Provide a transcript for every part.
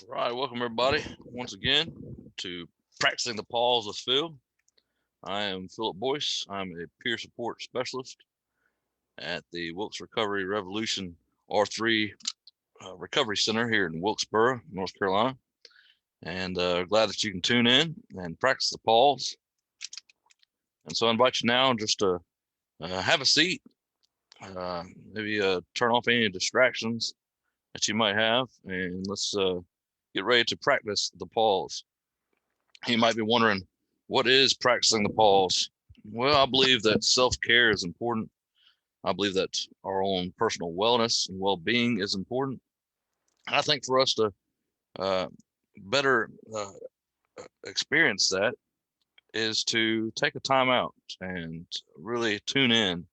All right, welcome everybody once again to Practicing the Pause with Phil. I am Philip Boyce. I'm a peer support specialist at the Wilkes Recovery Revolution R3 Recovery Center here in Wilkesboro, North Carolina. And glad that you can tune in and practice the pause. And so I invite you now just to have a seat, maybe turn off any distractions that you might have, and let's get ready to practice the pause. You might be wondering, what is practicing the pause? Well, I believe that self-care is important. I believe that our own personal wellness and well-being is important. I think for us to better experience that is to take a time out and really tune in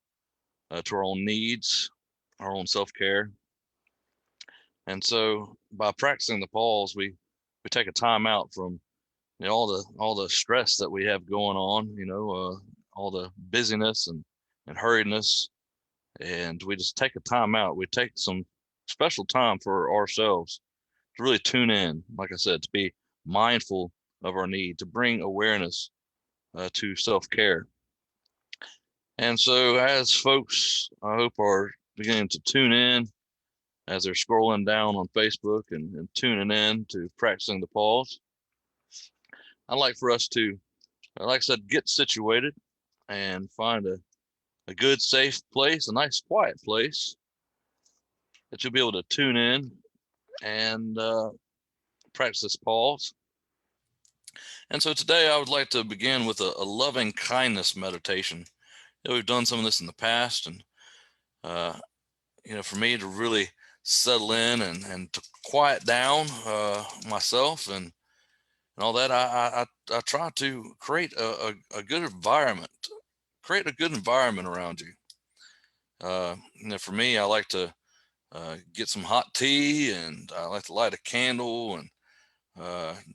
to our own needs, our own self-care. And so by practicing the pause, we take a time out from all the stress that we have going on, all the busyness and hurriedness, and we just take a time out. We take some special time for ourselves to really tune in, like I said, to be mindful of our need, to bring awareness to self-care. And so as folks, I hope, are beginning to tune in as they're scrolling down on Facebook and tuning in to Practicing the Pause, I'd like for us to, like I said, get situated and find a good, safe place, a nice, quiet place that you'll be able to tune in and practice this pause. And so today I would like to begin with a loving kindness meditation. We've done some of this in the past, and for me to really settle in and to quiet down myself and all that, I try to create a good environment. Create a good environment around you. For me, I like to get some hot tea, and I like to light a candle, and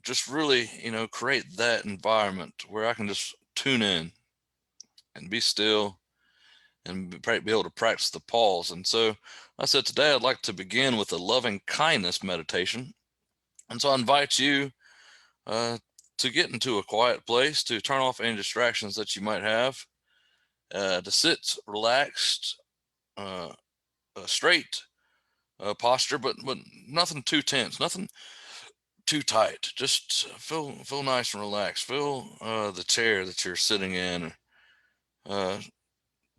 just really, create that environment where I can just tune in and be still and be able to practice the pause. And so I said today I'd like to begin with a loving kindness meditation. And so I invite you to get into a quiet place, to turn off any distractions that you might have, to sit relaxed, straight posture, but nothing too tense, nothing too tight. Just feel nice and relaxed. Feel the chair that you're sitting in.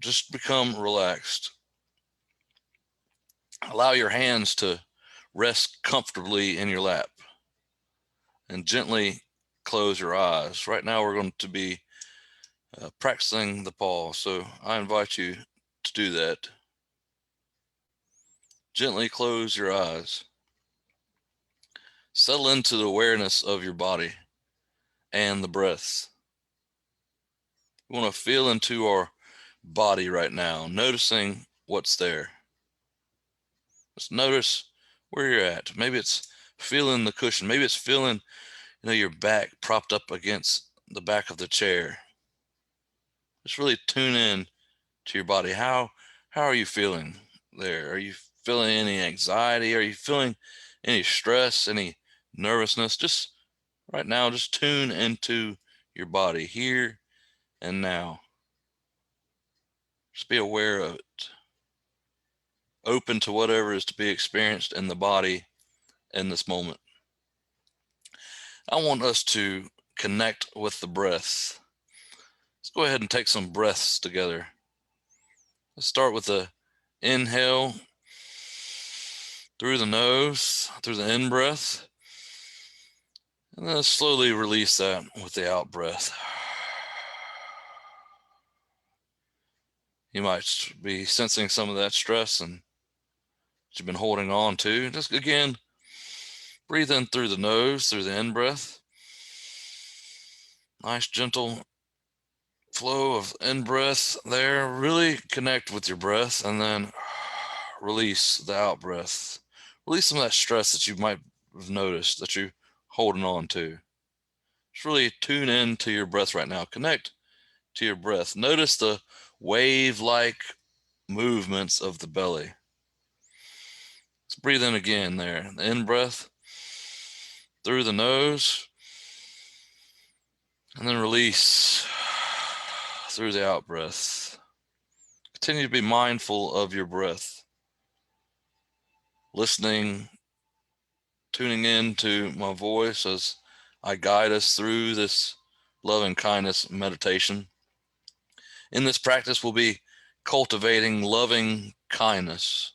Just become relaxed. Allow your hands to rest comfortably in your lap, and gently close your eyes. Right now we're going to be practicing the pause, so I invite you to do that. Gently close your eyes. Settle into the awareness of your body and the breath. We want to feel into our body right now, noticing what's there. Just notice where you're at. Maybe it's feeling the cushion. Maybe it's feeling, your back propped up against the back of the chair. Just really tune in to your body. How are you feeling there? Are you feeling any anxiety? Are you feeling any stress, any nervousness? Just right now, just tune into your body here and now. Just be aware of it. Open to whatever is to be experienced in the body in this moment. I want us to connect with the breath. Let's go ahead and take some breaths together. Let's start with the inhale through the nose, through the in breath, and then slowly release that with the out breath. You might be sensing some of that stress and that you've been holding on to. Just again, breathe in through the nose, through the in breath. Nice gentle flow of in breath there. Really connect with your breath, and then release the out breath. Release some of that stress that you might have noticed that you're holding on to. Just really tune in to your breath right now. Connect to your breath. Notice the wave-like movements of the belly. Let's breathe in again there. The in breath. through the nose, and then release through the out breath. Continue to be mindful of your breath, listening, tuning in to my voice as I guide us through this loving kindness meditation. In this practice, we'll be cultivating loving kindness.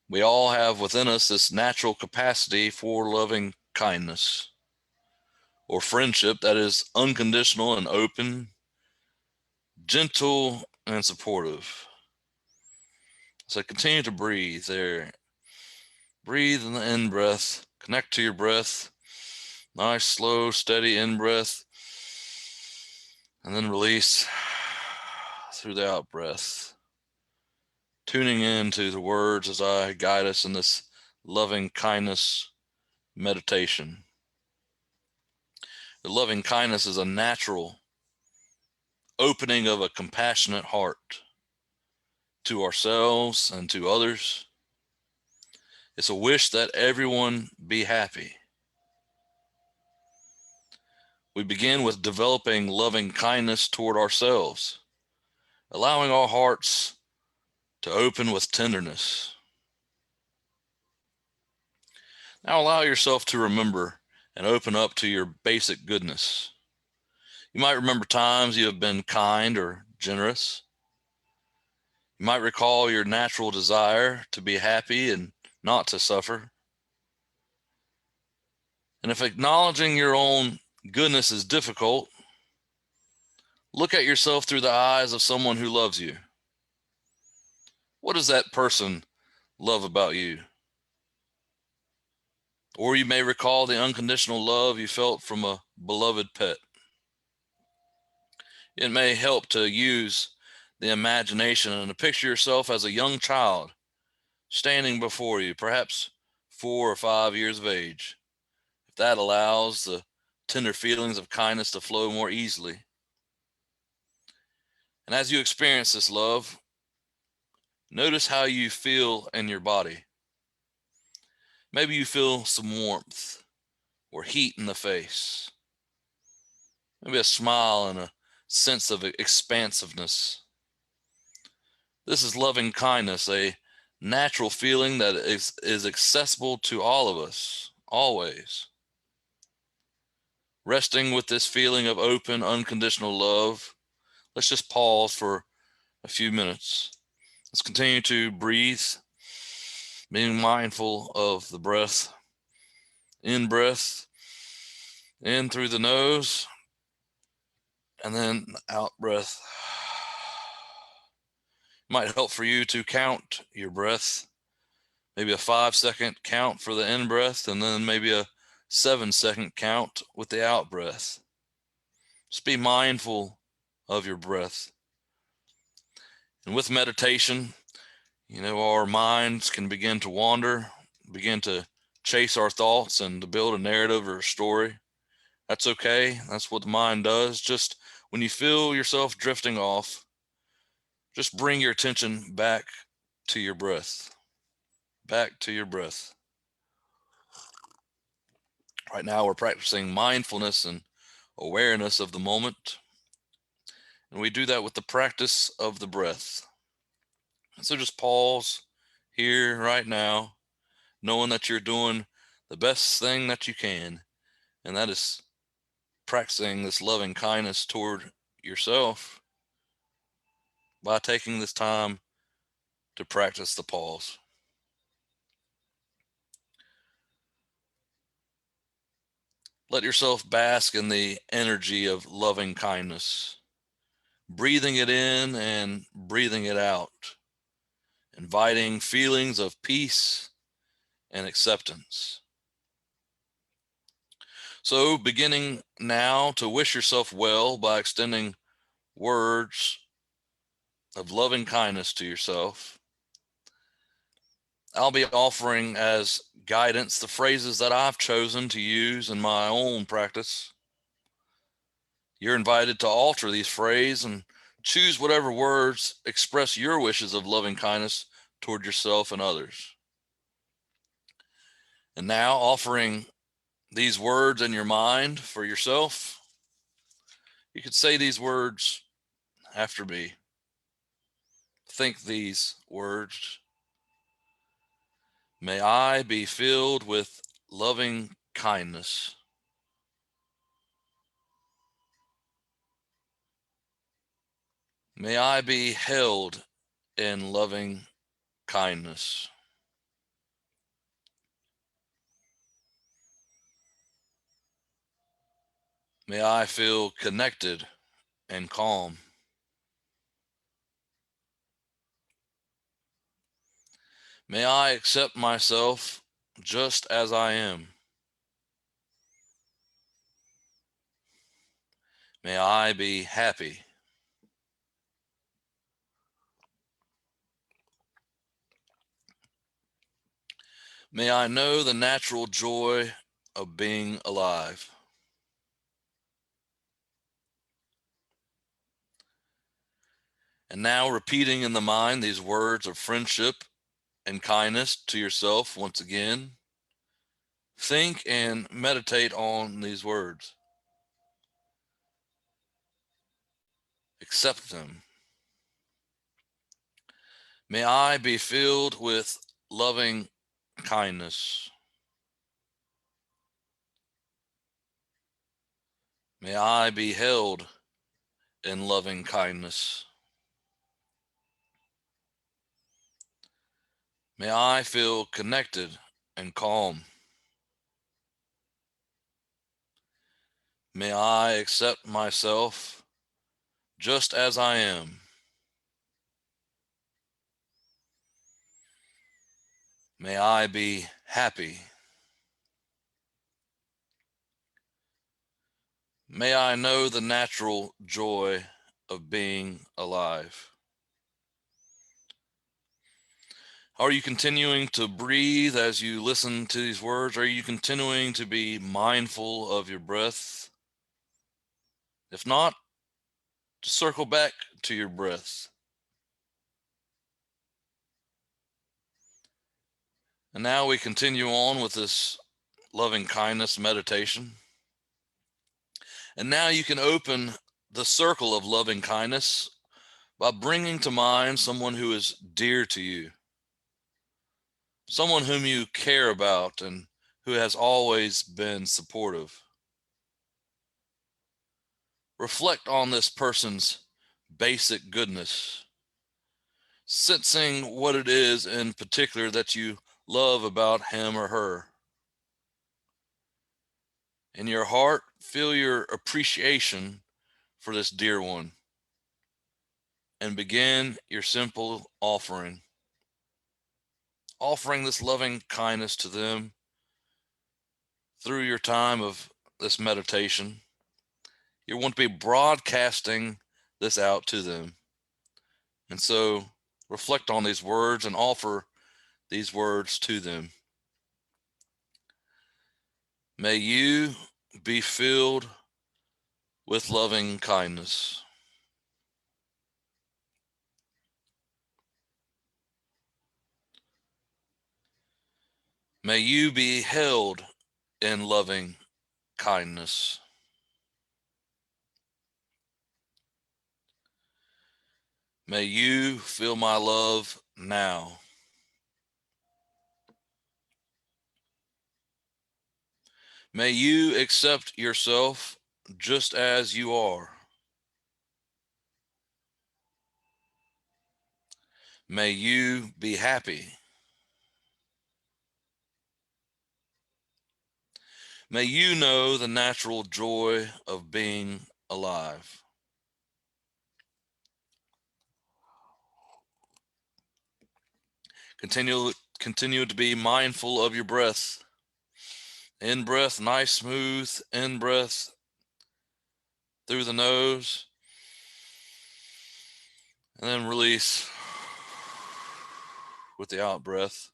We all have within us this natural capacity for loving kindness or friendship that is unconditional and open, gentle and supportive. So continue to breathe there. Breathe in the in breath. Connect to your breath. Nice, slow, steady in breath. And then release through the out breath. Tuning into the words as I guide us in this loving kindness meditation. The loving kindness is a natural opening of a compassionate heart to ourselves and to others. It's a wish that everyone be happy. We begin with developing loving kindness toward ourselves, allowing our hearts to open with tenderness. Now allow yourself to remember and open up to your basic goodness. You might remember times you have been kind or generous. You might recall your natural desire to be happy and not to suffer. And if acknowledging your own goodness is difficult, look at yourself through the eyes of someone who loves you. What does that person love about you? Or you may recall the unconditional love you felt from a beloved pet. It may help to use the imagination and to picture yourself as a young child standing before you, perhaps 4 or 5 years of age. If that allows the tender feelings of kindness to flow more easily. And as you experience this love, notice how you feel in your body. Maybe you feel some warmth or heat in the face. Maybe a smile and a sense of expansiveness. This is loving kindness, a natural feeling that is accessible to all of us, always. Resting with this feeling of open, unconditional love, let's just pause for a few minutes. Let's continue to breathe, being mindful of the breath. In breath, in through the nose, and then out breath. It might help for you to count your breath. Maybe a 5-second count for the in breath, and then maybe a 7-second count with the out breath. Just be mindful of your breath. And with meditation, our minds can begin to wander, begin to chase our thoughts and to build a narrative or a story. That's okay. That's what the mind does. Just when you feel yourself drifting off, just bring your attention back to your breath. Back to your breath. Right now, we're practicing mindfulness and awareness of the moment. And we do that with the practice of the breath. And so just pause here right now, knowing that you're doing the best thing that you can, and that is practicing this loving kindness toward yourself by taking this time to practice the pause. Let yourself bask in the energy of loving kindness, breathing it in and breathing it out, inviting feelings of peace and acceptance. So beginning now to wish yourself well by extending words of loving kindness to yourself. I'll be offering as guidance the phrases that I've chosen to use in my own practice. You're invited to alter these phrases and choose whatever words express your wishes of loving kindness toward yourself and others. And now, offering these words in your mind for yourself, you could say these words after me. Think these words. May I be filled with loving kindness. May I be held in loving kindness. May I feel connected and calm. May I accept myself just as I am. May I be happy. May I know the natural joy of being alive. And now, repeating in the mind these words of friendship and kindness to yourself once again, think and meditate on these words. Accept them. May I be filled with loving kindness. May I be held in loving kindness. May I feel connected and calm. May I accept myself just as I am. May I be happy. May I know the natural joy of being alive. Are you continuing to breathe as you listen to these words? Are you continuing to be mindful of your breath? If not, just circle back to your breath. And now we continue on with this loving kindness meditation. And now you can open the circle of loving kindness by bringing to mind someone who is dear to you, someone whom you care about and who has always been supportive. Reflect on this person's basic goodness, sensing what it is in particular that you love about him or her. In your heart, feel your appreciation for this dear one and begin your simple offering. Offering this loving kindness to them through your time of this meditation. You want to be broadcasting this out to them. And so reflect on these words and offer these words to them. May you be filled with loving kindness. May you be held in loving kindness. May you feel my love now. May you accept yourself just as you are. May you be happy. May you know the natural joy of being alive. Continue to be mindful of your breath. In breath, nice, smooth. In breath through the nose. And then release with the out breath.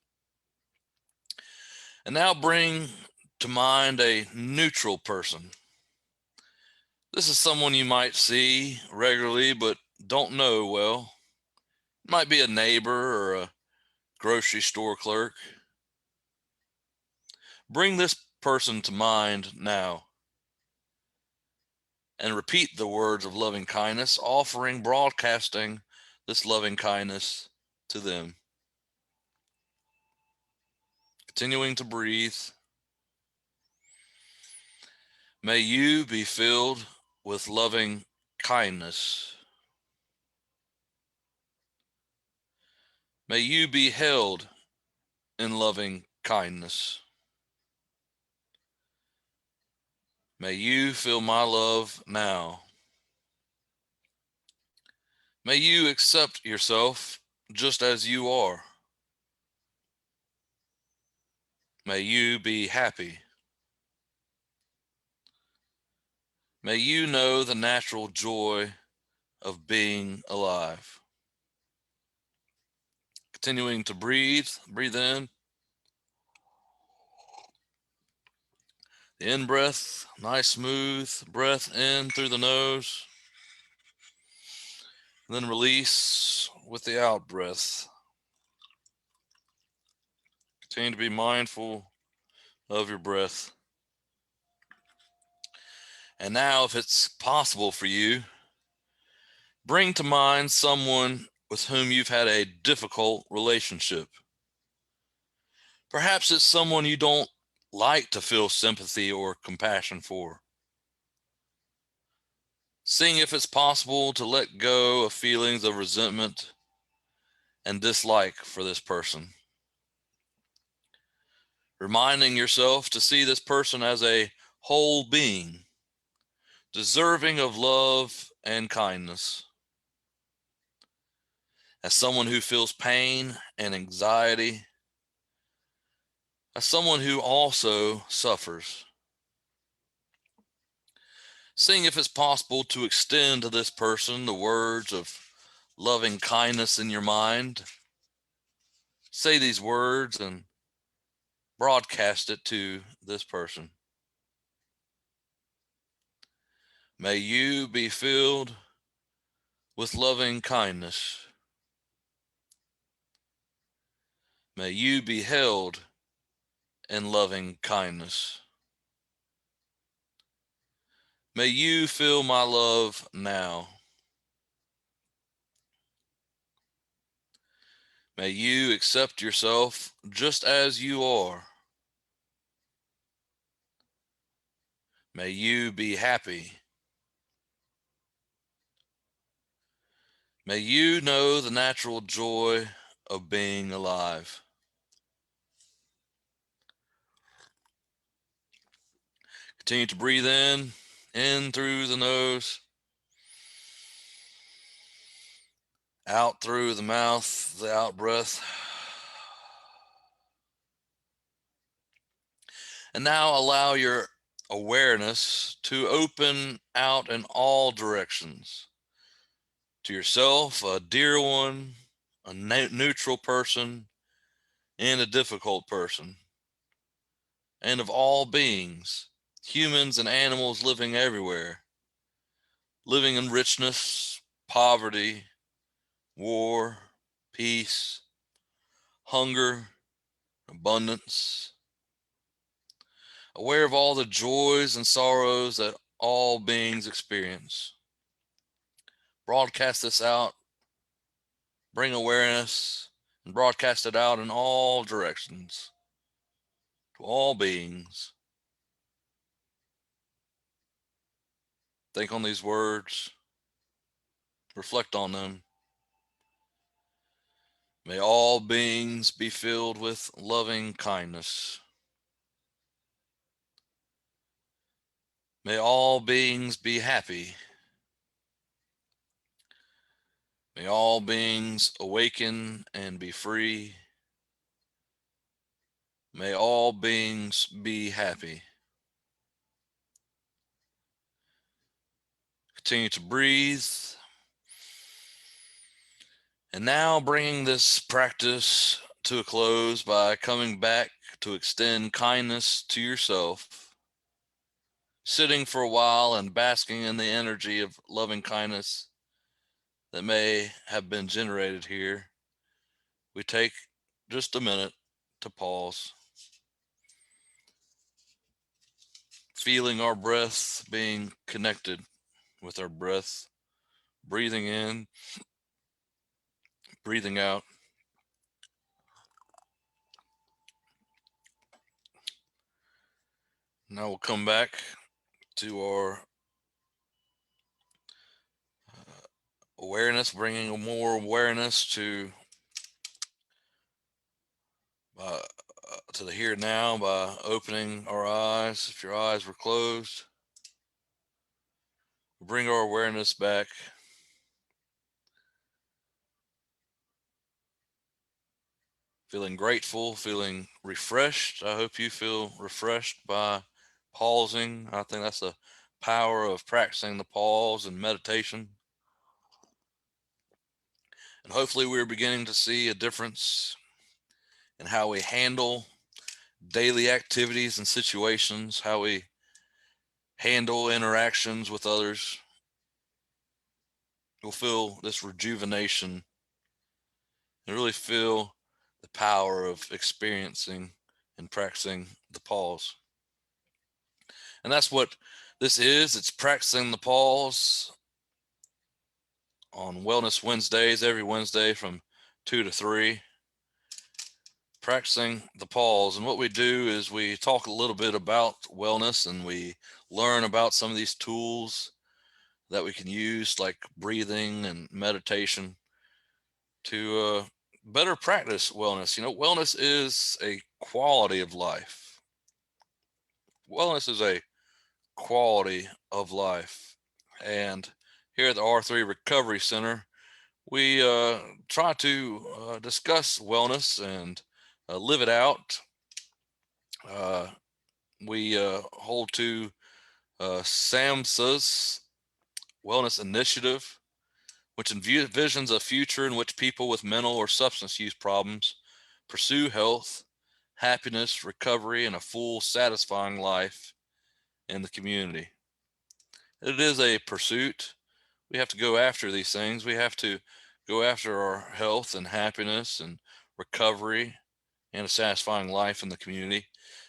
And now bring to mind a neutral person. This is someone you might see regularly but don't know well. It might be a neighbor or a grocery store clerk. Bring this person to mind now and repeat the words of loving kindness, broadcasting this loving kindness to them. Continuing to breathe. May you be filled with loving kindness. May you be held in loving kindness. May you feel my love now. May you accept yourself just as you are. May you be happy. May you know the natural joy of being alive. Continuing to breathe in. The in breath, nice smooth breath in through the nose. And then release with the out breath. Continue to be mindful of your breath. And now, if it's possible for you, bring to mind someone with whom you've had a difficult relationship. Perhaps it's someone you don't like to feel sympathy or compassion for. Seeing if it's possible to let go of feelings of resentment and dislike for this person. Reminding yourself to see this person as a whole being, deserving of love and kindness. As someone who feels pain and anxiety, as someone who also suffers. Seeing if it's possible to extend to this person the words of loving kindness in your mind. Say these words and broadcast it to this person. May you be filled with loving kindness. May you be held in loving kindness. May you feel my love now. May you accept yourself just as you are. May you be happy. May you know the natural joy of being alive. Continue to breathe in through the nose, out through the mouth, the out breath. And now allow your awareness to open out in all directions. To yourself, a dear one, a neutral person, and a difficult person. And of all beings, humans and animals living everywhere, living in richness, poverty, war, peace, hunger, abundance, aware of all the joys and sorrows that all beings experience. Broadcast this out, bring awareness, and broadcast it out in all directions to all beings. Think on these words, reflect on them. May all beings be filled with loving kindness. May all beings be happy. May all beings awaken and be free. May all beings be happy. Continue to breathe. And now bringing this practice to a close by coming back to extend kindness to yourself, sitting for a while and basking in the energy of loving kindness that may have been generated here. We take just a minute to pause. feeling our breath, being connected with our breath, breathing in, breathing out. Now we'll come back to our awareness, bringing more awareness to the here and now by opening our eyes. If your eyes were closed, bring our awareness back. Feeling grateful, feeling refreshed. I hope you feel refreshed by pausing. I think that's the power of practicing the pause and meditation. And hopefully we're beginning to see a difference in how we handle daily activities and situations, how we handle interactions with others. You'll feel this rejuvenation and really feel the power of experiencing and practicing the pause. And that's what this is. It's practicing the pause on Wellness Wednesdays, every Wednesday from 2 to 3. Practicing the pause. And what we do is we talk a little bit about wellness, and we learn about some of these tools that we can use, like breathing and meditation, to better practice wellness. Wellness is a quality of life. Wellness is a quality of life. And here at the R3 Recovery Center, we try to discuss wellness and live it out. We hold to SAMHSA's Wellness Initiative, which envisions a future in which people with mental or substance use problems pursue health, happiness, recovery, and a full, satisfying life in the community. It is a pursuit. We have to go after these things. We have to go after our health and happiness and recovery and a satisfying life in the community.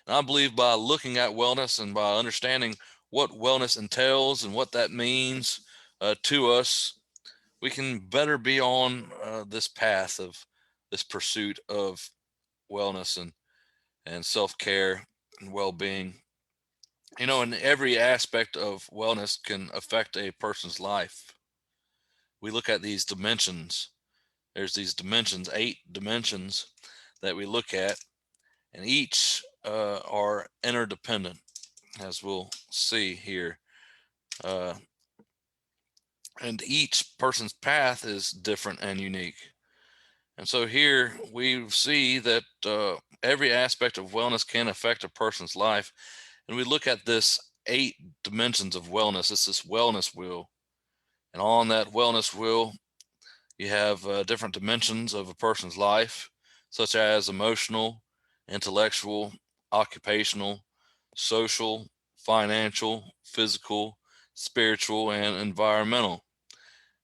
And I believe by looking at wellness and by understanding what wellness entails and what that means to us, we can better be on this path of this pursuit of wellness and self-care and well-being. And every aspect of wellness can affect a person's life. We look at these dimensions. There's these dimensions, 8 dimensions that we look at, and each are interdependent, as we'll see here. And each person's path is different and unique. And so here we see that every aspect of wellness can affect a person's life. And we look at this 8 dimensions of wellness. It's this wellness wheel. And on that wellness wheel, you have different dimensions of a person's life, such as emotional, intellectual, occupational, social, financial, physical, spiritual, and environmental.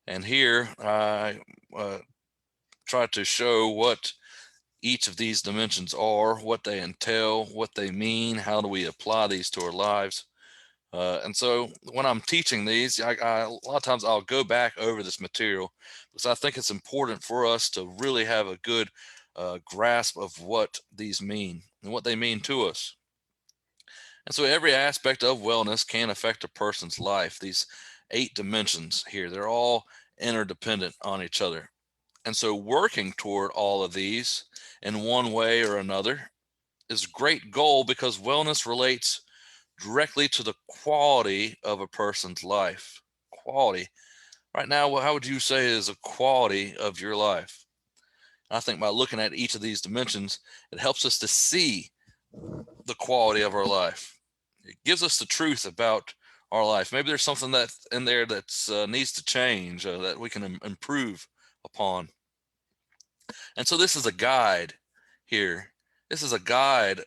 And here I try to show what each of these dimensions are, what they entail, what they mean, how do we apply these to our lives. And so when I'm teaching these, a lot of times I'll go back over this material because I think it's important for us to really have a good grasp of what these mean and what they mean to us. And so every aspect of wellness can affect a person's life. These 8 dimensions here, they're all interdependent on each other. And so working toward all of these in one way or another is a great goal because wellness relates directly to the quality of a person's life. Quality. Right now, how would you say is a quality of your life? I think by looking at each of these dimensions, it helps us to see the quality of our life. It gives us the truth about our life. Maybe there's something that in there that needs to change, that we can improve upon. And so this is a guide here. This is a guide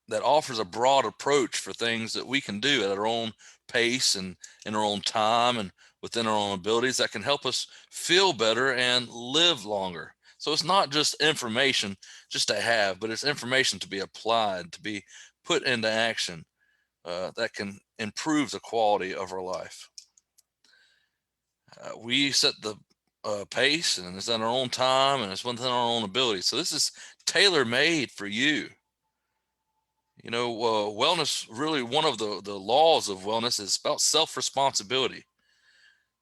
that offers a broad approach for things that we can do at our own pace and in our own time and within our own abilities that can help us feel better and live longer. So it's not just information just to have, but it's information to be applied, to be put into action. that can improve the quality of our life. We set the pace, and it's on our own time, and it's within our own ability. So this is tailor-made for you. Wellness, really one of the laws of wellness is about self-responsibility.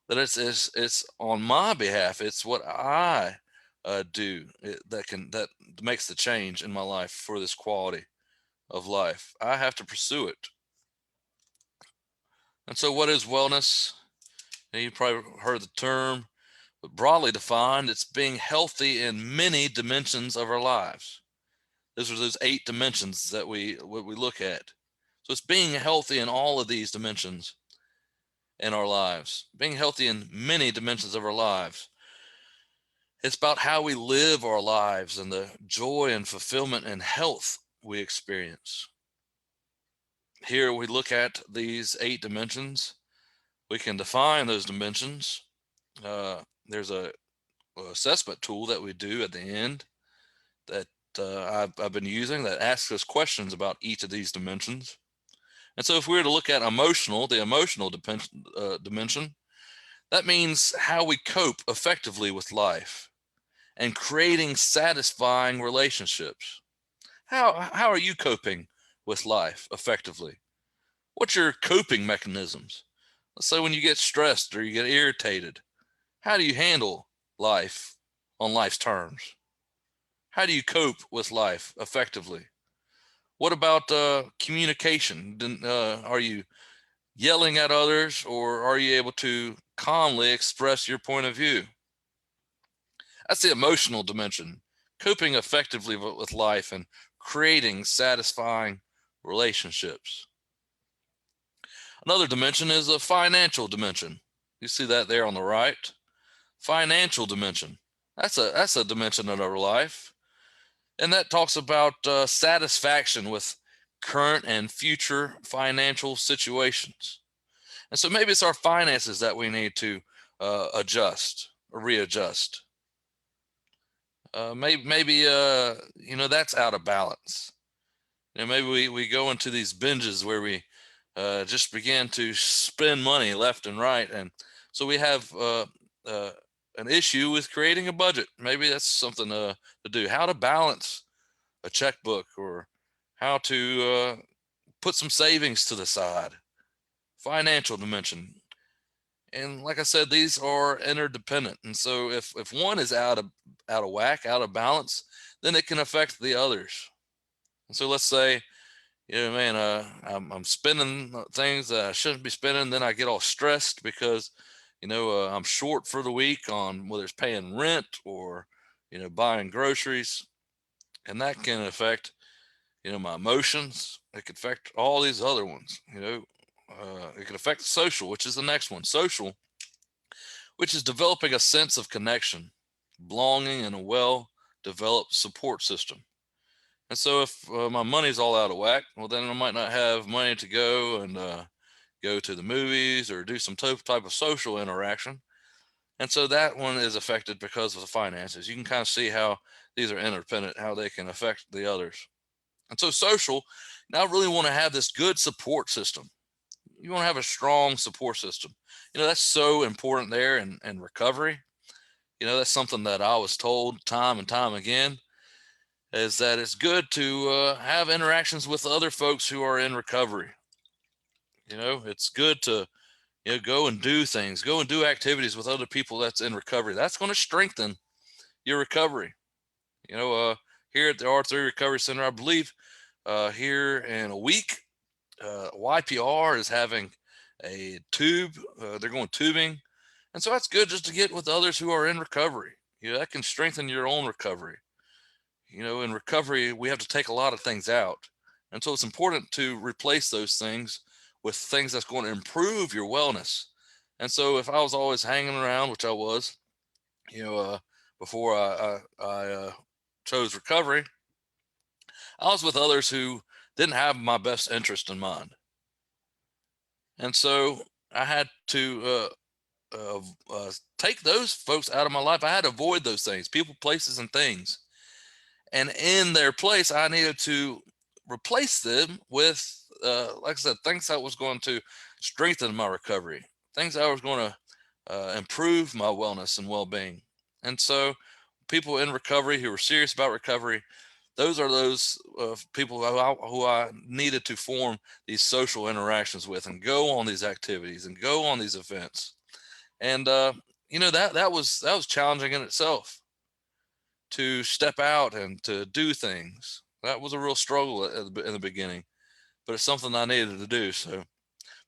That it's on my behalf. It's what I do that makes the change in my life for this quality of life. I have to pursue it. And so what is wellness? You probably heard the term, but broadly defined, it's being healthy in many dimensions of our lives. Those are those 8 dimensions that we look at. So it's being healthy in all of these dimensions in our lives, being healthy in many dimensions of our lives. It's about how we live our lives and the joy and fulfillment and health we experience. Here we look at these 8 dimensions. We can define those dimensions. There's a assessment tool that we do at the end that I've been using that asks us questions about each of these dimensions. And so if we were to look at the emotional dimension, that means how we cope effectively with life and creating satisfying relationships. How are you coping with life effectively? What's your coping mechanisms? Let's say when you get stressed or you get irritated, how do you handle life on life's terms? How do you cope with life effectively? What about communication? Are you yelling at others, or are you able to calmly express your point of view? That's the emotional dimension, coping effectively with life and creating satisfying relationships. Another dimension is a financial dimension. You see that there on the right. Financial dimension. That's a dimension of our life. And that talks about satisfaction with current and future financial situations. And so maybe it's our finances that we need to adjust or readjust. Maybe that's out of balance. Maybe we go into these binges where we just begin to spend money left and right, and so we have an issue with creating a budget. Maybe that's something to do. How to balance a checkbook, or how to put some savings to the side. Financial dimension. And like I said, these are interdependent. And so if one is out of whack, out of balance, then it can affect the others. And so let's say, I'm spending things that I shouldn't be spending. Then I get all stressed because, I'm short for the week on whether it's paying rent or, buying groceries. And that can affect, my emotions. It can affect all these other ones, it can affect social, which is the next one. Social, which is developing a sense of connection, belonging, and a well-developed support system. And so if my money's all out of whack, well, then I might not have money to go and go to the movies or do some type of social interaction. And so that one is affected because of the finances. You can kind of see how these are interdependent, how they can affect the others. And so social, now I really want to have this good support system. You want to have a strong support system. That's so important there in recovery. That's something that I was told time and time again, is that it's good to have interactions with other folks who are in recovery. It's good to go and do things, go and do activities with other people that's in recovery. That's going to strengthen your recovery. Here at the R3 Recovery Center, I believe here in a week, YPR is having a tube. They're going tubing. And so that's good just to get with others who are in recovery. That can strengthen your own recovery. In recovery, we have to take a lot of things out. And so it's important to replace those things with things that's going to improve your wellness. And so if I was always hanging around, which I was, before I chose recovery, I was with others who didn't have my best interest in mind. And so I had to take those folks out of my life. I had to avoid those things, people, places, and things. And in their place, I needed to replace them with like I said, things that was going to strengthen my recovery, things that was going to improve my wellness and well-being. And so people in recovery who are serious about recovery, those are those people who I needed to form these social interactions with and go on these activities and go on these events. And that was challenging in itself to step out and to do things. That was a real struggle in the beginning, but it's something I needed to do. So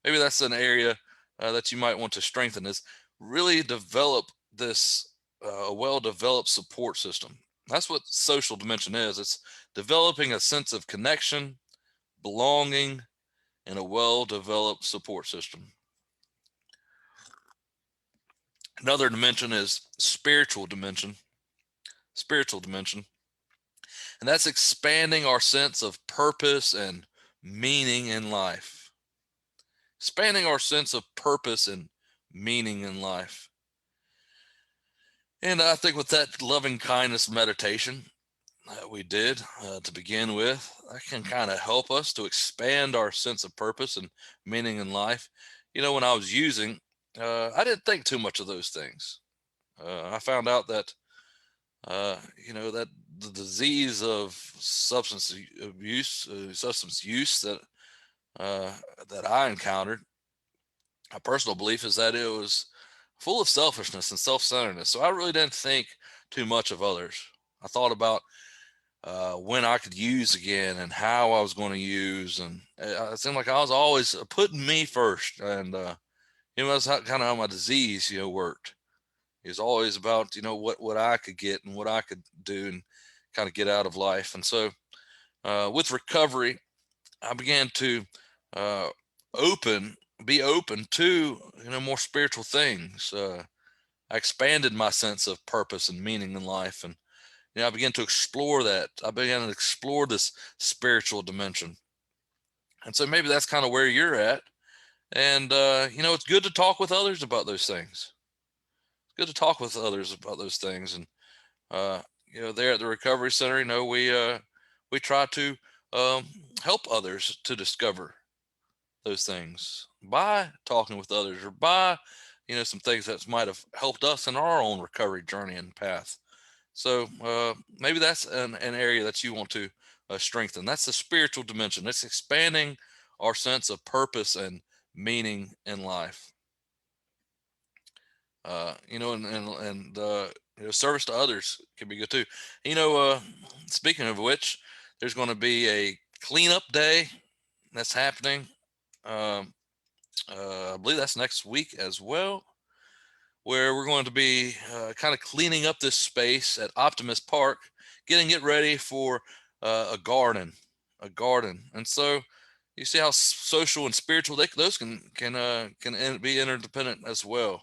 maybe that's an area that you might want to strengthen, is really develop this a well-developed support system. That's what social dimension is. It's developing a sense of connection, belonging, and a well-developed support system. Another dimension is spiritual dimension. Spiritual dimension. And that's expanding our sense of purpose and meaning in life. Expanding our sense of purpose and meaning in life. And I think with that loving kindness meditation that we did to begin with, that can kind of help us to expand our sense of purpose and meaning in life. When I was using, I didn't think too much of those things. I found out that, that the disease of substance abuse, substance use that I encountered, my personal belief is that it was full of selfishness and self-centeredness. So I really didn't think too much of others. I thought about when I could use again and how I was going to use, and it seemed like I was always putting me first. And that's kind of how my disease, worked. It was always about what I could get and what I could do and kind of get out of life. And so with recovery, I began to uh, open be open to more spiritual things. I expanded my sense of purpose and meaning in life, and I began to explore that. I began to explore this spiritual dimension, and so maybe that's kind of where you're at. And it's good to talk with others about those things. It's good to talk with others about those things, and there at the recovery center, we try to um, help others to discover those things by talking with others, or by some things that might have helped us in our own recovery journey and path. So maybe that's an area that you want to strengthen. That's the spiritual dimension. It's expanding our sense of purpose and meaning in life. Service to others can be good too. Speaking of which, there's going to be a cleanup day that's happening. Um, I believe that's next week as well, where we're going to be kind of cleaning up this space at Optimist Park, getting it ready for a garden. And so you see how social and spiritual those can be interdependent as well.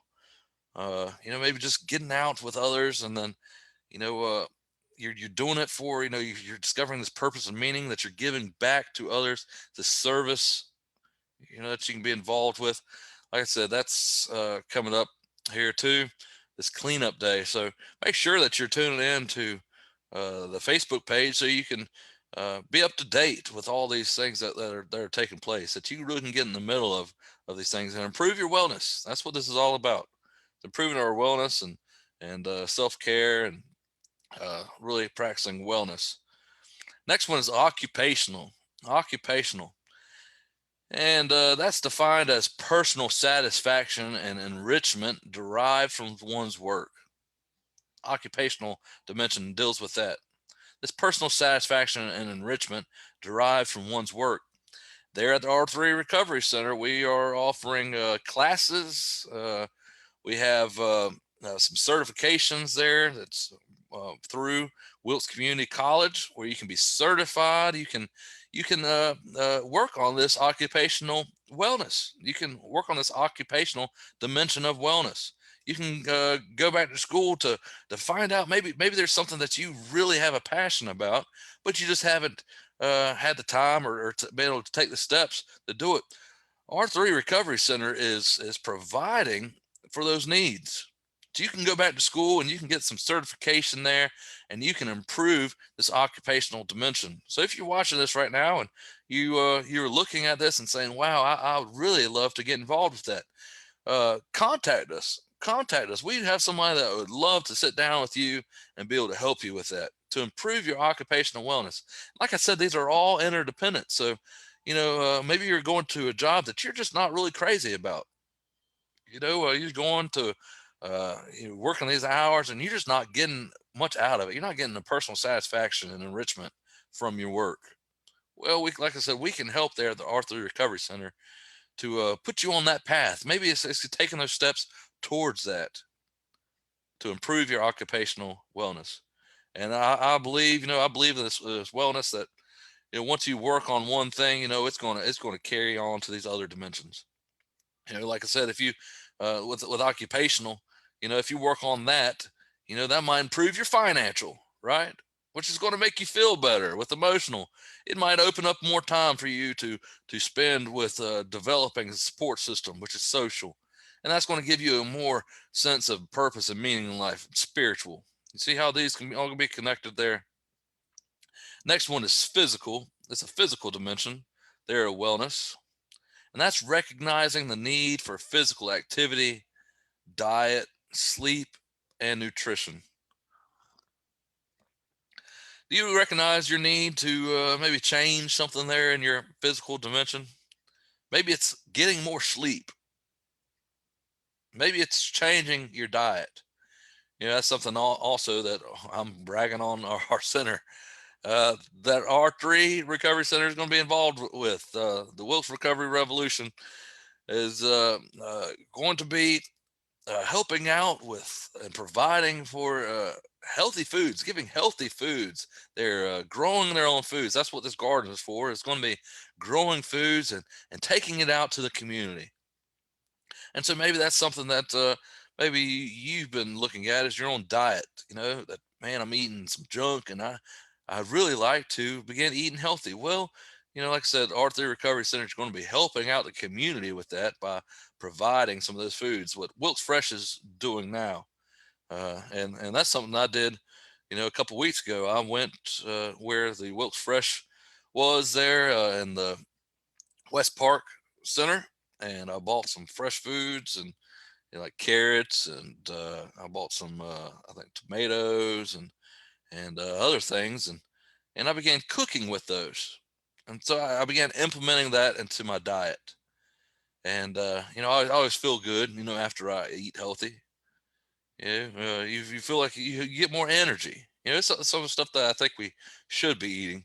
Maybe just getting out with others, and then you're doing it for you're discovering this purpose and meaning that you're giving back to others, the service that you can be involved with. Like I said, that's coming up here too, this cleanup day. So make sure that you're tuning in to the Facebook page so you can be up to date with all these things that are taking place, that you really can get in the middle of these things and improve your wellness. That's what this is all about. It's improving our wellness and self-care, and really practicing wellness. Next one is occupational. Occupational. And that's defined as personal satisfaction and enrichment derived from one's work. Occupational dimension deals with that. This personal satisfaction and enrichment derived from one's work. There at the R3 Recovery Center, we are offering classes. We have some certifications there. That's through Wilkes Community College, where you can be certified. You can work on this occupational wellness. You can work on this occupational dimension of wellness. You can go back to school to find out maybe there's something that you really have a passion about, but you just haven't had the time or been able to take the steps to do it. R3 Recovery Center is providing for those needs So you can go back to school and you can get some certification there, and you can improve this occupational dimension. So if you're watching this right now and you're looking at this and saying, wow, I would really love to get involved with that, contact us. Contact us. We have somebody that would love to sit down with you and be able to help you with that to improve your occupational wellness. Like I said, these are all interdependent. So, maybe you're going to a job that you're just not really crazy about. You're going to you're working these hours and you're just not getting much out of it. You're not getting the personal satisfaction and enrichment from your work. Well, like I said, we can help there at the Arthur Recovery Center to put you on that path. Maybe it's taking those steps towards that to improve your occupational wellness. And I believe, I believe in this wellness that, once you work on one thing, it's gonna carry on to these other dimensions. Like I said, if you with occupational, if you work on that, that might improve your financial, right? Which is going to make you feel better with emotional. It might open up more time for you to spend with developing a support system, which is social, and that's going to give you a more sense of purpose and meaning in life, spiritual. You see how these can all be connected there. Next one is physical. It's a physical dimension. There, wellness, and that's recognizing the need for physical activity, diet, sleep, and nutrition. Do you recognize your need to maybe change something there in your physical dimension? Maybe it's getting more sleep. Maybe it's changing your diet. That's something also that I'm bragging on our center. That our 3 recovery centers going to be involved with. The Wilkes Recovery Revolution is going to be helping out with and providing for healthy foods, giving healthy foods. They're growing their own foods. That's what this garden is for. It's going to be growing foods and taking it out to the community. And so maybe that's something that maybe you've been looking at is your own diet. That, man, I'm eating some junk and I'd really like to begin eating healthy. Well, like I said, R3 Recovery Center is going to be helping out the community with that by providing some of those foods. What Wilkes Fresh is doing now, and that's something I did. A couple weeks ago, I went where the Wilkes Fresh was there in the West Park Center, and I bought some fresh foods and like carrots, and I bought some I think tomatoes and other things, and I began cooking with those, and so I began implementing that into my diet. And I always feel good, after I eat healthy. You feel like you get more energy. Some of the stuff that I think we should be eating.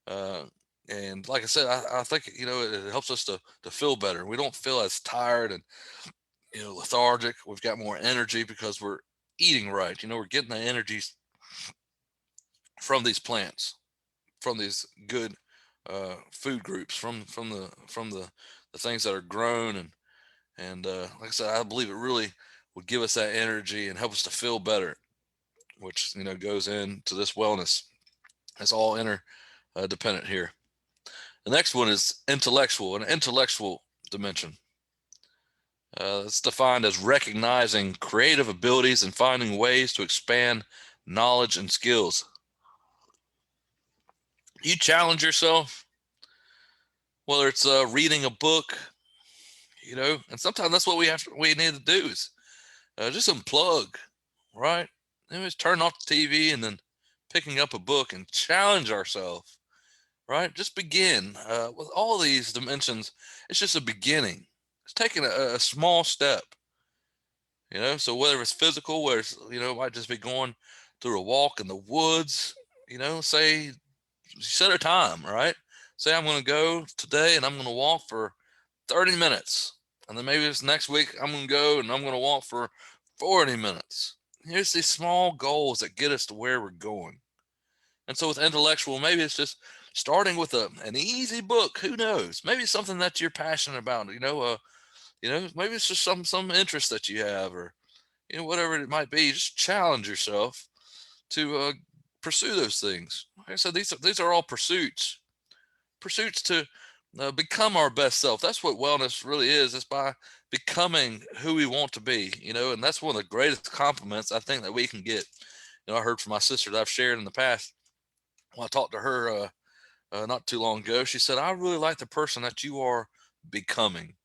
Uh, and like I said, I think it helps us to feel better. We don't feel as tired and lethargic. We've got more energy because we're eating right. We're getting the energies from these plants, from these good food groups, from the things that are grown, and like I said, I believe it really would give us that energy and help us to feel better, which goes into this wellness. It's all interdependent here. The next one is intellectual, an intellectual dimension. It's defined as recognizing creative abilities and finding ways to expand knowledge and skills. You challenge yourself, whether it's reading a book, and sometimes that's what we need to do is just unplug, right? Just turn off the TV and then picking up a book and challenge ourselves, right? Just begin with all these dimensions. It's just a beginning. It's taking a small step, So whether it's physical, whether it's, it might just be going through a walk in the woods, say set a time, right? Say I'm going to go today and I'm going to walk for 30 minutes. And then maybe this next week I'm going to go and I'm going to walk for 40 minutes. Here's these small goals that get us to where we're going. And so with intellectual, maybe it's just starting with an easy book. Who knows? Maybe it's something that you're passionate about. Maybe it's just some interest that you have, or whatever it might be. Just challenge yourself to pursue those things. Like I said, these are all pursuits to become our best self. That's what wellness really is. It's by becoming who we want to be, and that's one of the greatest compliments I think that we can get. I heard from my sister that I've shared in the past. When I talked to her not too long ago, she said, "I really like the person that you are becoming."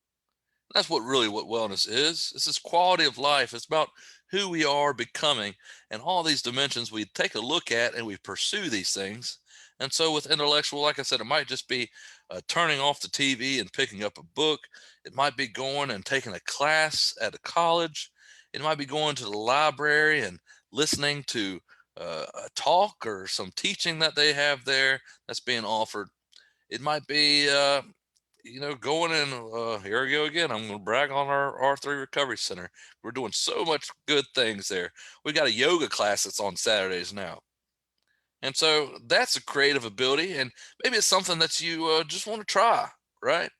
That's what wellness is. It's this quality of life. It's about who we are becoming, and all these dimensions we take a look at and we pursue these things. And so with intellectual, like I said, it might just be turning off the TV and picking up a book. It might be going and taking a class at a college. It might be going to the library and listening to a talk or some teaching that they have there that's being offered. It might be going in, here we go again. I'm going to brag on our R3 Recovery Center. We're doing so much good things there. We got a yoga class that's on Saturdays now. And so that's a creative ability. And maybe it's something that you just want to try, right?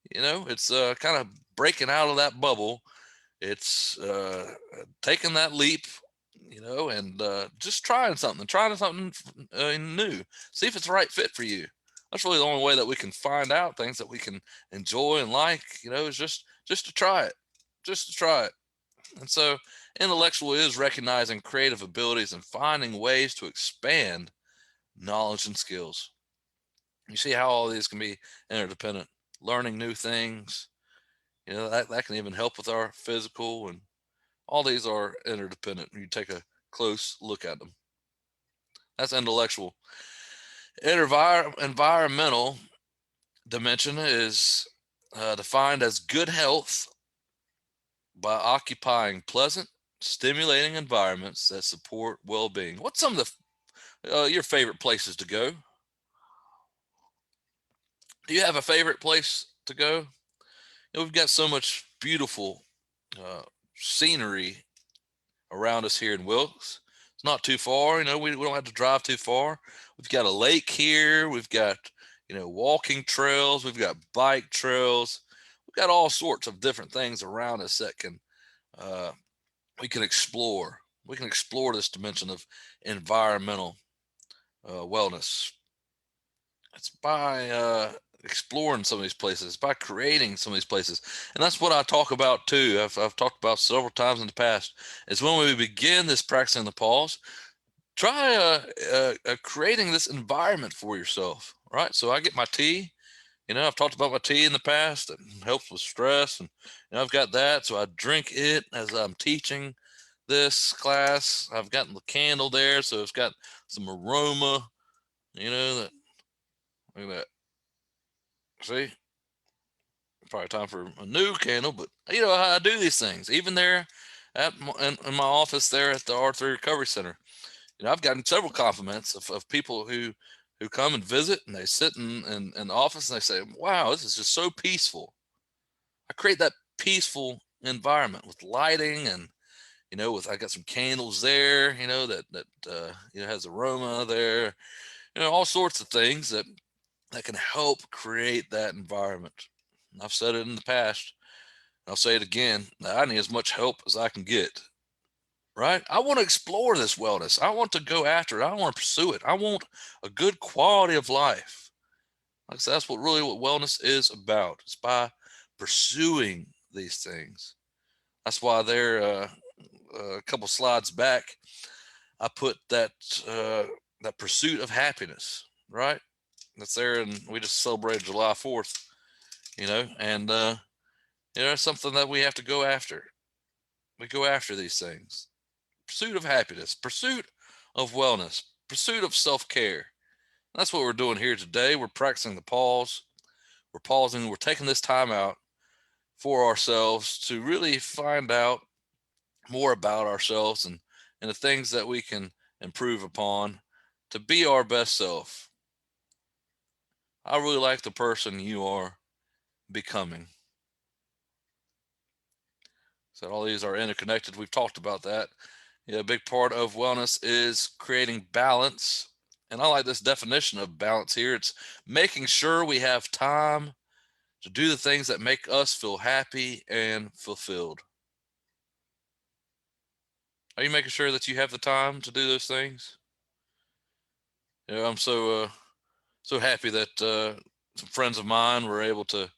It's kind of breaking out of that bubble. It's taking that leap, and just trying something new. See if it's the right fit for you. That's really the only way that we can find out things that we can enjoy and like, is just to try it, just to try it. And so intellectual is recognizing creative abilities and finding ways to expand knowledge and skills. You see how all these can be interdependent, learning new things, that can even help with our physical, and all these are interdependent when you take a close look at them. That's intellectual. Environmental dimension is defined as good health by occupying pleasant, stimulating environments that support well-being. What's some of your favorite places to go? Do you have a favorite place to go? We've got so much beautiful uh, scenery around us here in Wilkes. It's not too far. We don't have to drive too far. We've got a lake here. We've got, walking trails. We've got bike trails. We've got all sorts of different things around us that uh, we can explore. We can explore this dimension of environmental wellness. It's by exploring some of these places, by creating some of these places. And that's what I talk about too. I've talked about several times in the past, is when we begin this practicing the pause, try creating this environment for yourself, right? So I get my tea. I've talked about my tea in the past. It helps with stress, and I've got that. So I drink it as I'm teaching this class. I've got the candle there, so it's got some aroma. That, look at that. See, probably time for a new candle, but I do these things even there in my office there at the R3 Recovery Center. I've gotten several compliments of people who come and visit, and they sit in the office and they say, "Wow, this is just so peaceful." I create that peaceful environment with lighting, and with, I got some candles there, that has aroma there, all sorts of things that can help create that environment. I've said it in the past. I'll say it again. I need as much help as I can get. Right? I want to explore this wellness. I want to go after it. I want to pursue it. I want a good quality of life. Like I said, that's what wellness is about. It's by pursuing these things. That's why there, a couple slides back, I put that pursuit of happiness. Right? That's there, and we just celebrated July 4th. And it's something that we have to go after. We go after these things. Pursuit of happiness, pursuit of wellness, pursuit of self-care. That's what we're doing here today. We're practicing the pause. We're pausing. We're taking this time out for ourselves to really find out more about ourselves and the things that we can improve upon to be our best self. I really like the person you are becoming. So all these are interconnected. We've talked about that. Yeah, a big part of wellness is creating balance. And I like this definition of balance here. It's making sure we have time to do the things that make us feel happy and fulfilled. Are you making sure that you have the time to do those things? I'm so happy that some friends of mine were able to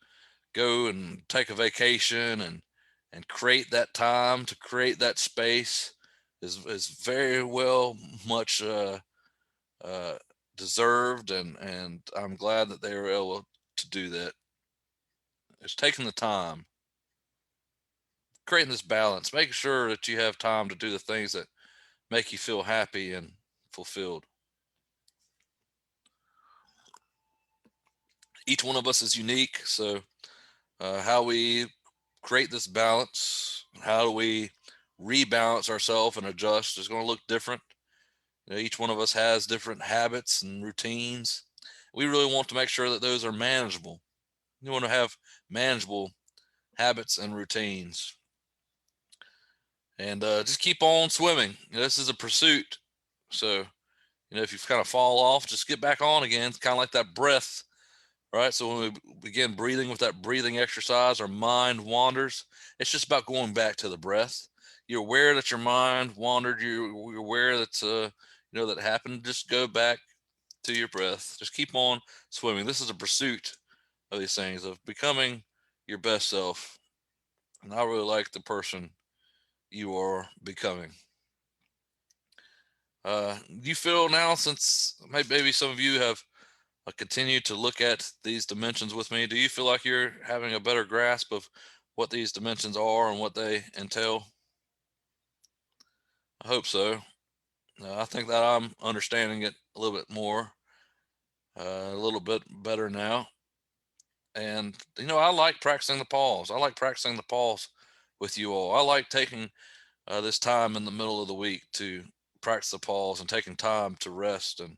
go and take a vacation and create that time, to create that space, is very well much uh, deserved, and I'm glad that they were able to do that. It's taking the time, creating this balance, making sure that you have time to do the things that make you feel happy and fulfilled. Each one of us is unique, so how we create this balance, how do we rebalance ourselves and adjust is going to look different. You know, each one of us has different habits and routines. We really want to make sure that those are manageable. You want to have manageable habits and routines, and just keep on swimming. You know, this is a pursuit, so if you kind of fall off, just get back on again. It's kind of like that breath, right? So when we begin breathing with that breathing exercise, our mind wanders. It's just about going back to the breath. You're aware that your mind wandered. You're aware that that happened. Just go back to your breath. Just keep on swimming. This is a pursuit of these things, of becoming your best self. And I really like the person you are becoming. You feel now, since maybe some of you have continued to look at these dimensions with me, do you feel like you're having a better grasp of what these dimensions are and what they entail? I hope so. I think that I'm understanding it a little bit more, a little bit better now. And, I like practicing the pause. I like practicing the pause with you all. I like taking this time in the middle of the week to practice the pause and taking time to rest and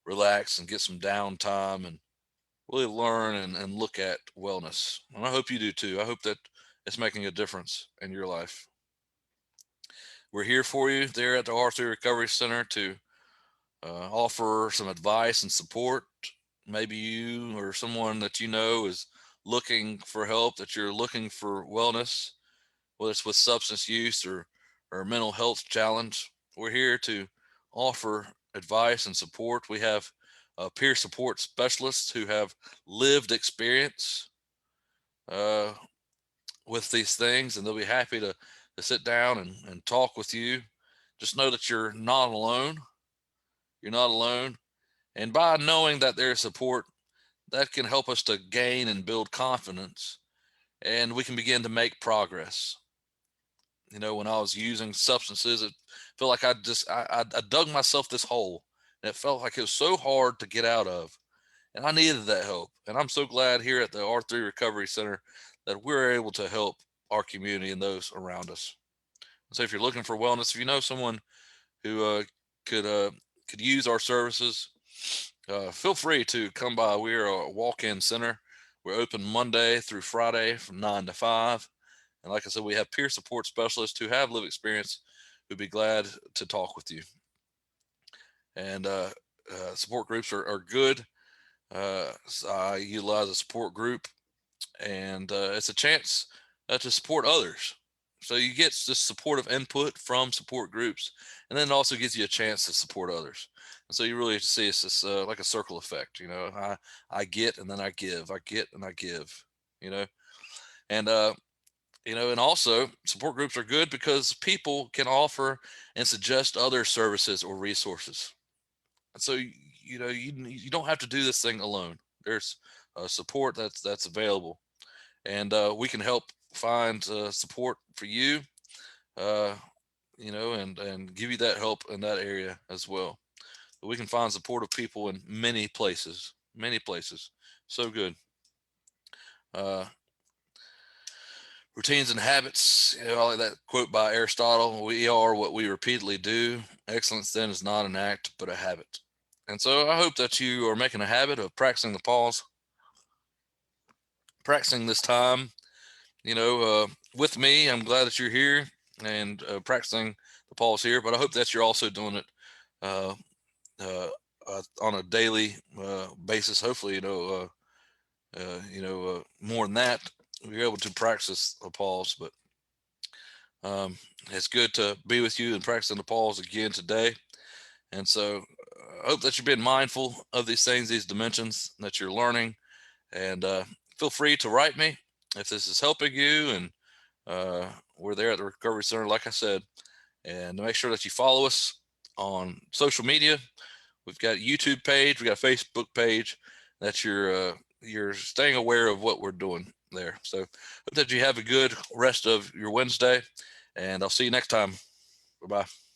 relax and get some downtime and really learn and look at wellness. And I hope you do too. I hope that it's making a difference in your life. We're here for you there at the R3 Recovery Center to offer some advice and support. Maybe you or someone that you know is looking for help, that you're looking for wellness, whether it's with substance use or mental health challenge. We're here to offer advice and support. We have peer support specialists who have lived experience uh, with these things, and they'll be happy to sit down and talk with you. Just know that you're not alone. You're not alone. And by knowing that there's support, that can help us to gain and build confidence, and we can begin to make progress. When I was using substances, it felt like I dug myself this hole, and it felt like it was so hard to get out of, and I needed that help. And I'm so glad here at the R3 Recovery Center that we're able to help our community and those around us. So if you're looking for wellness, if you know someone who could uh, could use our services, feel free to come by. We're a walk-in center. We're open Monday through Friday from 9 to 5. And like I said, we have peer support specialists who have lived experience who'd be glad to talk with you. And support groups are good. So I utilize a support group, and it's a chance to support others. So you get this supportive input from support groups, and then it also gives you a chance to support others. And so you really have to see it's this like a circle effect. I get and then I give. I get and I give. You know, and and also support groups are good because people can offer and suggest other services or resources. And so you don't have to do this thing alone. There's support that's available, and we can help find support for you. Uh, and give you that help in that area as well. But we can find supportive people in many places, many places. So good. Uh, Routines and habits. I like that quote by Aristotle. We are what we repeatedly do. Excellence then is not an act, but a habit. And so I hope that you are making a habit of practicing the pause, practicing this time, with me. I'm glad that you're here and practicing the pause here, but I hope that you're also doing it uh, on a daily basis. Hopefully, more than that, you're able to practice a pause. But it's good to be with you and practicing the pause again today. And so hope that you've been mindful of these things, these dimensions that you're learning, and feel free to write me if this is helping you. And we're there at the Recovery Center, like I said, and make sure that you follow us on social media. We've got a YouTube page, we got a Facebook page that you're staying aware of what we're doing there. So hope that you have a good rest of your Wednesday, and I'll see you next time. Bye-bye.